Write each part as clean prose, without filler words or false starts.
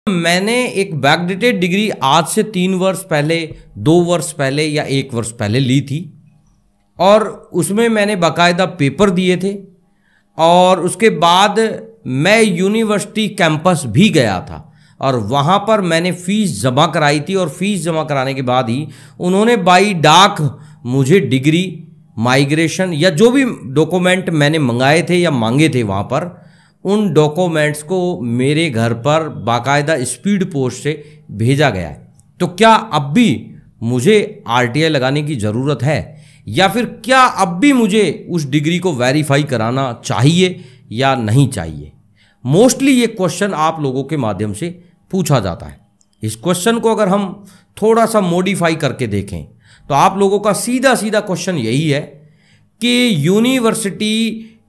मैंने एक backdated degree आज से 3 वर्ष पहले, 2 वर्ष पहले या 1 वर्ष पहले ली थी और उसमें मैंने बाकायदा पेपर दिए थे और उसके बाद मैं यूनिवर्सिटी कैंपस भी गया था और वहाँ पर मैंने फ़ीस जमा कराई थी और फीस जमा कराने के बाद ही उन्होंने बाई डाक मुझे डिग्री, माइग्रेशन या जो भी डॉक्यूमेंट मैंने मंगाए थे या मांगे थे वहाँ पर, उन डॉक्यूमेंट्स को मेरे घर पर बाकायदा स्पीड पोस्ट से भेजा गया है। तो क्या अब भी मुझे आरटीआई लगाने की ज़रूरत है या फिर क्या अब भी मुझे उस डिग्री को वेरीफाई कराना चाहिए या नहीं चाहिए? मोस्टली ये क्वेश्चन आप लोगों के माध्यम से पूछा जाता है। इस क्वेश्चन को अगर हम थोड़ा सा मॉडिफाई करके देखें तो आप लोगों का सीधा सीधा क्वेश्चन यही है कि यूनिवर्सिटी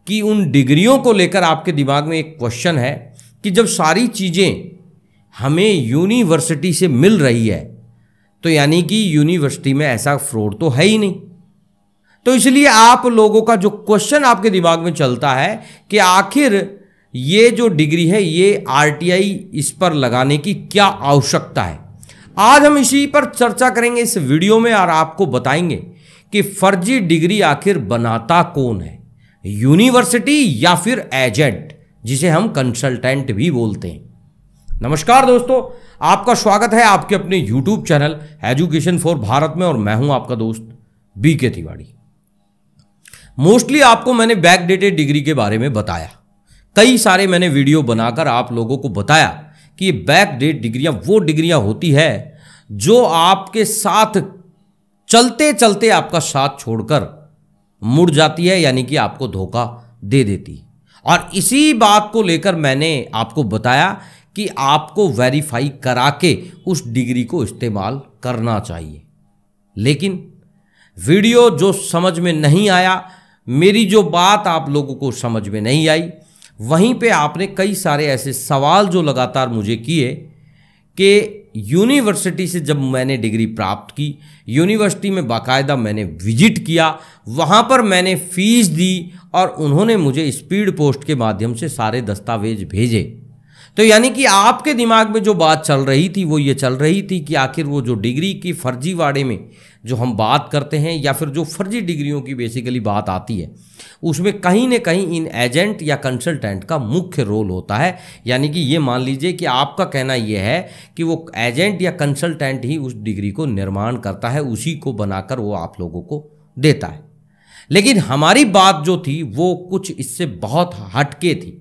कि उन डिग्रियों को लेकर आपके दिमाग में एक क्वेश्चन है कि जब सारी चीज़ें हमें यूनिवर्सिटी से मिल रही है तो यानी कि यूनिवर्सिटी में ऐसा फ्रॉड तो है ही नहीं। तो इसलिए आप लोगों का जो क्वेश्चन आपके दिमाग में चलता है कि आखिर ये जो डिग्री है ये आरटीआई इस पर लगाने की क्या आवश्यकता है। आज हम इसी पर चर्चा करेंगे इस वीडियो में और आपको बताएंगे कि फर्जी डिग्री आखिर बनाता कौन है, यूनिवर्सिटी या फिर एजेंट, जिसे हम कंसल्टेंट भी बोलते हैं। नमस्कार दोस्तों, आपका स्वागत है आपके अपने YouTube channel education for Bharat में और मैं हूं आपका दोस्त बीके तिवारी। मोस्टली आपको मैंने बैकडेटेड डिग्री के बारे में बताया, कई सारे मैंने वीडियो बनाकर आप लोगों को बताया कि ये बैकडेट डिग्रियां वो डिग्रियां होती है जो आपके साथ चलते चलते आपका साथ छोड़कर मुड़ जाती है, यानी कि आपको धोखा दे देती है। और इसी बात को लेकर मैंने आपको बताया कि आपको वेरीफाई करा के उस डिग्री को इस्तेमाल करना चाहिए। लेकिन वीडियो जो समझ में नहीं आया, मेरी जो बात आप लोगों को समझ में नहीं आई, वहीं पे आपने कई सारे ऐसे सवाल जो लगातार मुझे किए कि यूनिवर्सिटी से जब मैंने डिग्री प्राप्त की, यूनिवर्सिटी में बाकायदा मैंने विजिट किया, वहाँ पर मैंने फ़ीस दी और उन्होंने मुझे स्पीड पोस्ट के माध्यम से सारे दस्तावेज भेजे। तो यानी कि आपके दिमाग में जो बात चल रही थी वो ये चल रही थी कि आखिर वो जो डिग्री की फर्जीवाड़े में जो हम बात करते हैं या फिर जो फर्जी डिग्रियों की बेसिकली बात आती है, उसमें कहीं न कहीं इन एजेंट या कंसल्टेंट का मुख्य रोल होता है। यानी कि ये मान लीजिए कि आपका कहना यह है कि वो एजेंट या कंसल्टेंट ही उस डिग्री को निर्माण करता है, उसी को बनाकर वो आप लोगों को देता है। लेकिन हमारी बात जो थी वो कुछ इससे बहुत हटके थी।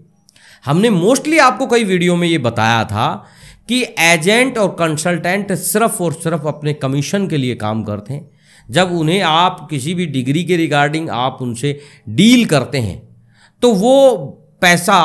हमने मोस्टली आपको कई वीडियो में ये बताया था कि एजेंट और कंसल्टेंट सिर्फ और सिर्फ अपने कमीशन के लिए काम करते हैं। जब उन्हें आप किसी भी डिग्री के रिगार्डिंग आप उनसे डील करते हैं तो वो पैसा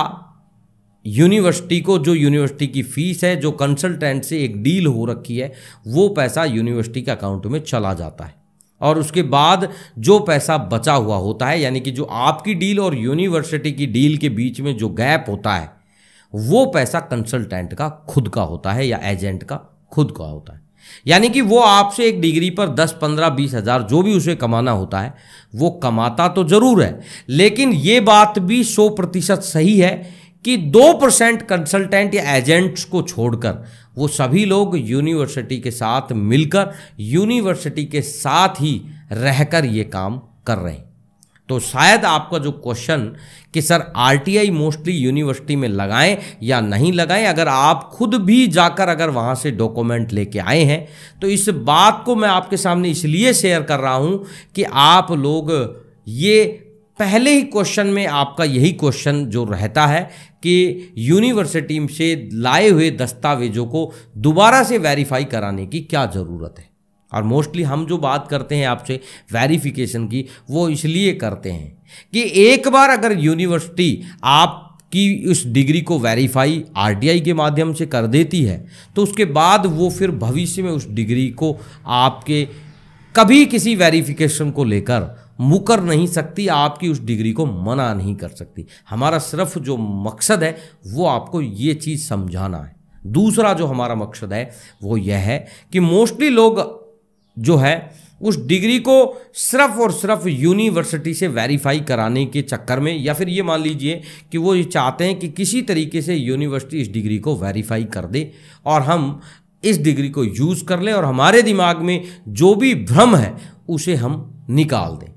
यूनिवर्सिटी को, जो यूनिवर्सिटी की फ़ीस है, जो कंसल्टेंट से एक डील हो रखी है, वो पैसा यूनिवर्सिटी के अकाउंट में चला जाता है। और उसके बाद जो पैसा बचा हुआ होता है, यानी कि जो आपकी डील और यूनिवर्सिटी की डील के बीच में जो गैप होता है, वो पैसा कंसल्टेंट का खुद का होता है या एजेंट का खुद का होता है। यानी कि वो आपसे एक डिग्री पर 10, 15, 20 हज़ार जो भी उसे कमाना होता है वो कमाता तो ज़रूर है, लेकिन ये बात भी 100% सही है कि 2% कंसल्टेंट या एजेंट्स को छोड़कर वो सभी लोग यूनिवर्सिटी के साथ मिलकर, यूनिवर्सिटी के साथ ही रहकर ये काम कर रहे हैं। तो शायद आपका जो क्वेश्चन कि सर आरटीआई मोस्टली यूनिवर्सिटी में लगाएं या नहीं लगाएं, अगर आप खुद भी जाकर अगर वहाँ से डॉक्यूमेंट लेके आए हैं तो इस बात को मैं आपके सामने इसलिए शेयर कर रहा हूँ कि आप लोग ये पहले ही क्वेश्चन में आपका यही क्वेश्चन जो रहता है कि यूनिवर्सिटी से लाए हुए दस्तावेजों को दोबारा से वेरीफाई कराने की क्या ज़रूरत है। और मोस्टली हम जो बात करते हैं आपसे वेरिफिकेशन की, वो इसलिए करते हैं कि एक बार अगर यूनिवर्सिटी आपकी उस डिग्री को वेरीफाई आरटीआई के माध्यम से कर देती है तो उसके बाद वो फिर भविष्य में उस डिग्री को आपके कभी किसी वेरिफिकेशन को लेकर मुकर नहीं सकती, आपकी उस डिग्री को मना नहीं कर सकती। हमारा सिर्फ जो मकसद है वो आपको ये चीज़ समझाना है। दूसरा जो हमारा मकसद है वो यह है कि मोस्टली लोग जो है उस डिग्री को सिर्फ और सिर्फ यूनिवर्सिटी से वेरीफाई कराने के चक्कर में, या फिर ये मान लीजिए कि वो ये चाहते हैं कि किसी तरीके से यूनिवर्सिटी इस डिग्री को वेरीफाई कर दे और हम इस डिग्री को यूज़ कर लें और हमारे दिमाग में जो भी भ्रम है उसे हम निकाल दें।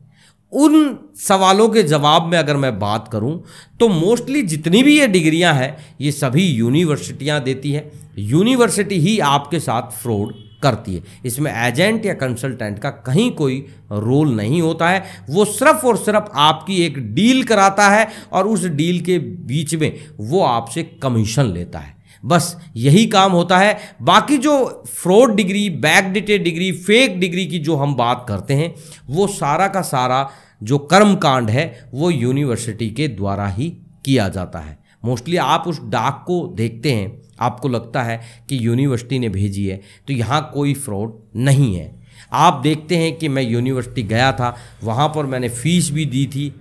उन सवालों के जवाब में अगर मैं बात करूं तो मोस्टली जितनी भी ये डिग्रियां हैं ये सभी यूनिवर्सिटियां देती है। यूनिवर्सिटी ही आपके साथ फ्रॉड करती है। इसमें एजेंट या कंसल्टेंट का कहीं कोई रोल नहीं होता है। वो सिर्फ और सिर्फ आपकी एक डील कराता है और उस डील के बीच में वो आपसे कमीशन लेता है, बस यही काम होता है। बाकी जो fraud degree, backdated degree, fake degree की जो हम बात करते हैं वो सारा का सारा जो कर्मकांड है वो यूनिवर्सिटी के द्वारा ही किया जाता है। मोस्टली आप उस डाक को देखते हैं, आपको लगता है कि यूनिवर्सिटी ने भेजी है, तो यहाँ कोई फ्रॉड नहीं है। आप देखते हैं कि मैं यूनिवर्सिटी गया था, वहाँ पर मैंने फ़ीस भी दी थी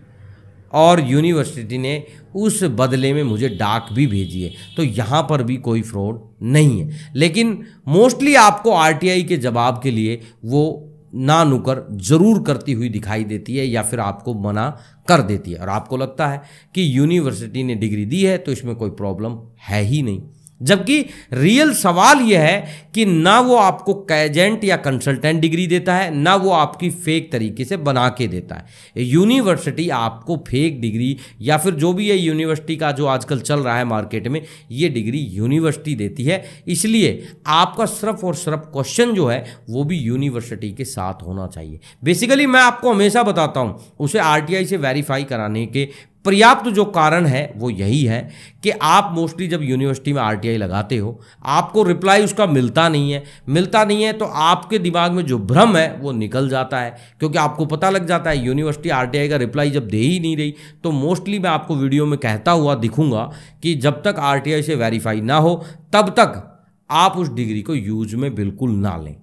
और यूनिवर्सिटी ने उस बदले में मुझे डाक भी भेजी है, तो यहाँ पर भी कोई फ्रॉड नहीं है। लेकिन मोस्टली आपको आरटीआई के जवाब के लिए वो ना नुकर जरूर करती हुई दिखाई देती है या फिर आपको मना कर देती है और आपको लगता है कि यूनिवर्सिटी ने डिग्री दी है तो इसमें कोई प्रॉब्लम है ही नहीं। जबकि रियल सवाल यह है कि ना वो आपको एजेंट या कंसल्टेंट डिग्री देता है, ना वो आपकी फेक तरीके से बना के देता है। यूनिवर्सिटी आपको फेक डिग्री या फिर जो भी है यूनिवर्सिटी का जो आजकल चल रहा है मार्केट में, ये डिग्री यूनिवर्सिटी देती है। इसलिए आपका सिर्फ और सिर्फ क्वेश्चन जो है वो भी यूनिवर्सिटी के साथ होना चाहिए। बेसिकली मैं आपको हमेशा बताता हूँ उसे आरटीआई से वेरीफाई कराने के पर्याप्त जो कारण है वो यही है कि आप मोस्टली जब यूनिवर्सिटी में आरटीआई लगाते हो आपको रिप्लाई उसका मिलता नहीं है, तो आपके दिमाग में जो भ्रम है वो निकल जाता है, क्योंकि आपको पता लग जाता है यूनिवर्सिटी आरटीआई का रिप्लाई जब दे ही नहीं रही। तो मोस्टली मैं आपको वीडियो में कहता हुआ दिखूंगा कि जब तक आरटीआई से वेरीफाई ना हो तब तक आप उस डिग्री को यूज में बिल्कुल ना लें।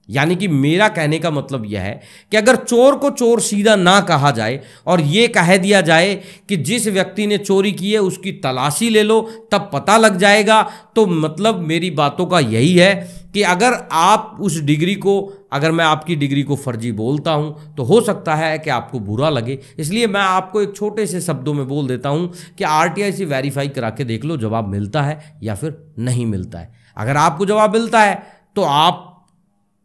यानी कि मेरा कहने का मतलब यह है कि अगर चोर को चोर सीधा ना कहा जाए और ये कह दिया जाए कि जिस व्यक्ति ने चोरी की है उसकी तलाशी ले लो तब पता लग जाएगा, तो मतलब मेरी बातों का यही है कि अगर आप उस डिग्री को, अगर मैं आपकी डिग्री को फर्जी बोलता हूं तो हो सकता है कि आपको बुरा लगे। इसलिए मैं आपको एक छोटे से शब्दों में बोल देता हूं कि आरटीआई से वेरीफाई करा के देख लो जवाब मिलता है या फिर नहीं मिलता है। अगर आपको जवाब मिलता है तो आप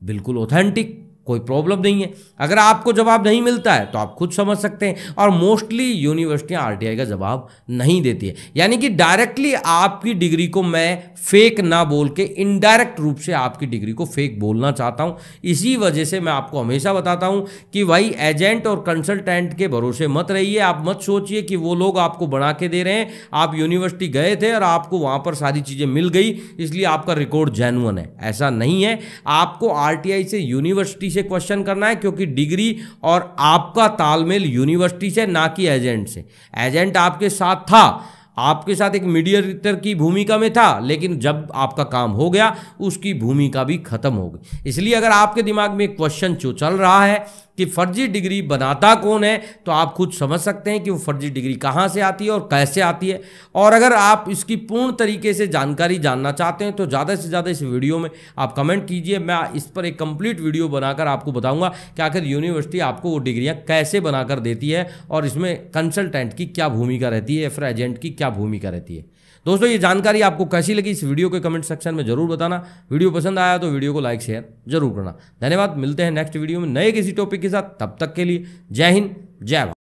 बिल्कुल ऑथेंटिक, कोई प्रॉब्लम नहीं है। अगर आपको जवाब नहीं मिलता है तो आप खुद समझ सकते हैं। और मोस्टली यूनिवर्सिटियां आरटीआई का जवाब नहीं देती है, यानी कि डायरेक्टली आपकी डिग्री को मैं फेक ना बोल के इनडायरेक्ट रूप से आपकी डिग्री को फेक बोलना चाहता हूं। इसी वजह से मैं आपको हमेशा बताता हूं कि भाई एजेंट और कंसल्टेंट के भरोसे मत रहिए। आप मत सोचिए कि वो लोग आपको बना के दे रहे हैं। आप यूनिवर्सिटी गए थे और आपको वहां पर सारी चीजें मिल गई इसलिए आपका रिकॉर्ड जेन्युइन है, ऐसा नहीं है। आपको आरटीआई से, यूनिवर्सिटी से क्वेश्चन करना है, क्योंकि डिग्री और आपका तालमेल यूनिवर्सिटी से ना कि एजेंट से। एजेंट आपके साथ था, आपके साथ एक मीडिएटर की भूमिका में था, लेकिन जब आपका काम हो गया उसकी भूमिका भी खत्म हो गई। इसलिए अगर आपके दिमाग में एक क्वेश्चन जो चल रहा है कि फर्जी डिग्री बनाता कौन है, तो आप खुद समझ सकते हैं कि वो फर्जी डिग्री कहाँ से आती है और कैसे आती है। और अगर आप इसकी पूर्ण तरीके से जानकारी जानना चाहते हैं तो ज़्यादा से ज़्यादा इस वीडियो में आप कमेंट कीजिए। मैं इस पर एक कंप्लीट वीडियो बनाकर आपको बताऊंगा कि आखिर यूनिवर्सिटी आपको वो डिग्रियाँ कैसे बनाकर देती है और इसमें कंसल्टेंट की क्या भूमिका रहती है या फिर एजेंट की क्या भूमिका रहती है। दोस्तों, ये जानकारी आपको कैसी लगी इस वीडियो के कमेंट सेक्शन में जरूर बताना। वीडियो पसंद आया तो वीडियो को लाइक शेयर जरूर करना। धन्यवाद। मिलते हैं नेक्स्ट वीडियो में नए किसी टॉपिक के साथ। तब तक के लिए जय हिंद, जय भारत।